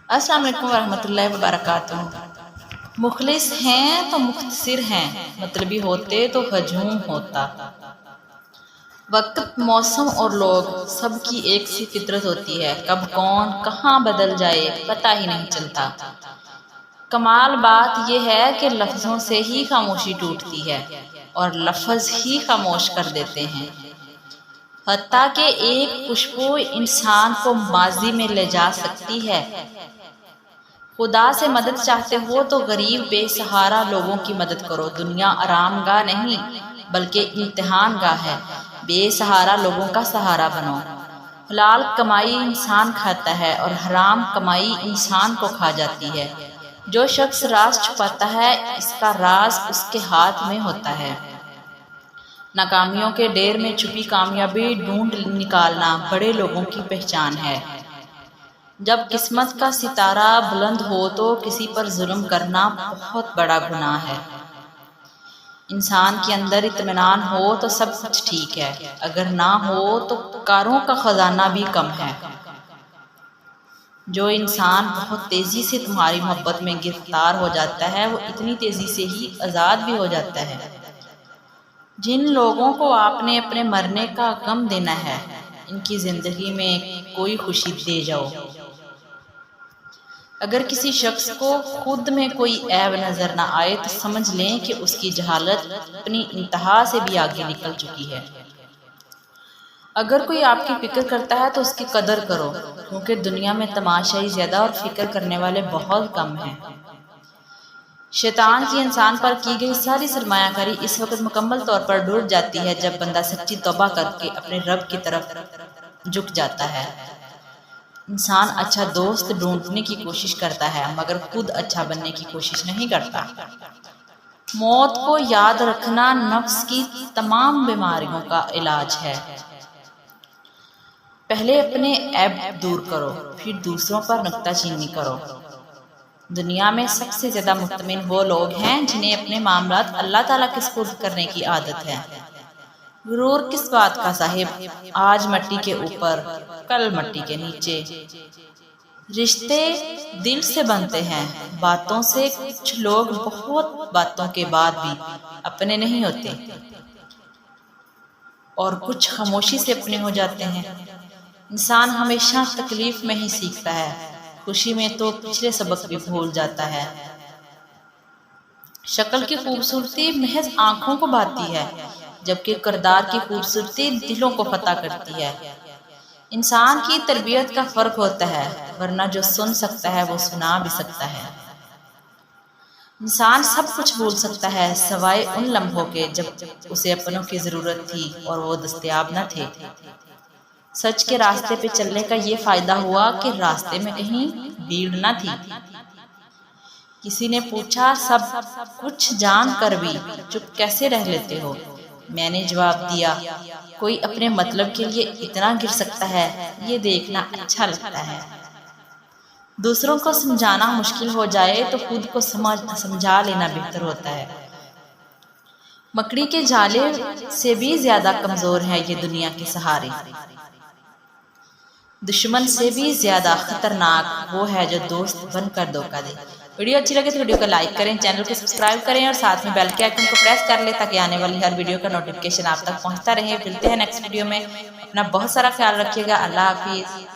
السلام علیکم ورحمۃ اللہ وبرکاتہ۔ مخلص ہیں تو مختصر ہیں، مطلبی ہوتے تو ہجوم ہوتا۔ وقت، موسم اور لوگ سب کی ایک سی فطرت ہوتی ہے، کب کون کہاں بدل جائے پتہ ہی نہیں چلتا۔ کمال بات یہ ہے کہ لفظوں سے ہی خاموشی ٹوٹتی ہے اور لفظ ہی خاموش کر دیتے ہیں۔ حتیٰ کہ ایک خوشبو انسان کو ماضی میں لے جا سکتی ہے۔ خدا سے مدد چاہتے ہو تو غریب بے سہارا لوگوں کی مدد کرو۔ دنیا آرام گاہ نہیں بلکہ امتحان گاہ ہے، بے سہارا لوگوں کا سہارا بنو۔ حلال کمائی انسان کھاتا ہے اور حرام کمائی انسان کو کھا جاتی ہے۔ جو شخص راز چھپاتا ہے اس کا راز اس کے ہاتھ میں ہوتا ہے۔ ناکامیوں کے ڈھیر میں چھپی کامیابی ڈھونڈ نکالنا بڑے لوگوں کی پہچان ہے۔ جب قسمت کا ستارہ بلند ہو تو کسی پر ظلم کرنا بہت بڑا گناہ ہے۔ انسان کے اندر اطمینان ہو تو سب کچھ ٹھیک ہے، اگر نہ ہو تو کاروں کا خزانہ بھی کم ہے۔ جو انسان بہت تیزی سے تمہاری محبت میں گرفتار ہو جاتا ہے وہ اتنی تیزی سے ہی آزاد بھی ہو جاتا ہے۔ جن لوگوں کو آپ نے اپنے مرنے کا غم دینا ہے ان کی زندگی میں کوئی خوشی دے جاؤ۔ اگر کسی شخص کو خود میں کوئی عیب نظر نہ آئے تو سمجھ لیں کہ اس کی جہالت اپنی انتہا سے بھی آگے نکل چکی ہے۔ اگر کوئی آپ کی فکر کرتا ہے تو اس کی قدر کرو، کیونکہ دنیا میں تماشائی زیادہ اور فکر کرنے والے بہت کم ہیں۔ شیطان کی انسان پر کی گئی ساری سرمایہ کاری اس وقت مکمل طور پر ڈوب جاتی ہے جب بندہ سچی توبہ کر کے اپنے رب کی طرف جھک جاتا ہے۔ انسان اچھا دوست ڈھونڈنے کی کوشش کرتا ہے مگر خود اچھا بننے کی کوشش نہیں کرتا۔ موت کو یاد رکھنا نفس کی تمام بیماریوں کا علاج ہے۔ پہلے اپنے عیب دور کرو، پھر دوسروں پر نکتہ چینی کرو۔ دنیا میں سب سے زیادہ مطمئن وہ لوگ ہیں جنہیں اپنے معاملات اللہ تعالیٰ کے سپرد کرنے کی عادت ہے۔ غرور کس بات کا صاحب، آج مٹی کے اوپر کل مٹی کے نیچے۔ رشتے دل سے بنتے ہیں، باتوں سے۔ کچھ لوگ بہت باتوں کے بعد بھی اپنے نہیں ہوتے اور کچھ خاموشی سے اپنے ہو جاتے ہیں۔ انسان ہمیشہ تکلیف میں ہی سیکھتا ہے، خوشی میں تو پچھلے سبق بھی بھول جاتا ہے۔ شکل کی خوبصورتی محض آنکھوں کو بھاتی ہے جبکہ کردار کی خوبصورتی دلوں کو فتح کرتی ہے۔ انسان کی تربیت کا فرق ہوتا ہے، ورنہ جو سن سکتا ہے وہ سنا بھی سکتا ہے۔ انسان سب کچھ بھول سکتا ہے سوائے ان لمحوں کے جب اسے اپنوں کی ضرورت تھی اور وہ دستیاب نہ تھے۔ سچ کے راستے پہ چلنے کا یہ فائدہ ہوا کہ راستے میں کہیں بھیڑ نہ تھی۔ کسی نے پوچھا سب کچھ جان کر بھی چپ کیسے رہ لیتے ہو؟ میں نے جواب دیا، کوئی اپنے مطلب کے لیے اتنا گر سکتا ہے یہ دیکھنا اچھا لگتا ہے۔ دوسروں کو سمجھانا مشکل ہو جائے تو خود کو سمجھا لینا بہتر ہوتا ہے۔ مکڑی کے جالے سے بھی زیادہ کمزور ہے یہ دنیا کے سہارے۔ دشمن سے بھی زیادہ خطرناک وہ ہے جو دوست بن کر دھوکہ دے۔ ویڈیو اچھی لگے تو ویڈیو کو لائک کریں، چینل کو سبسکرائب کریں اور ساتھ میں بیل کے آئیکن کو پریس کر لیں تاکہ آنے والی ہر ویڈیو کا نوٹیفکیشن آپ تک پہنچتا رہے۔ ملتے ہیں نیکسٹ ویڈیو میں، اپنا بہت سارا خیال رکھیے گا۔ اللہ حافظ۔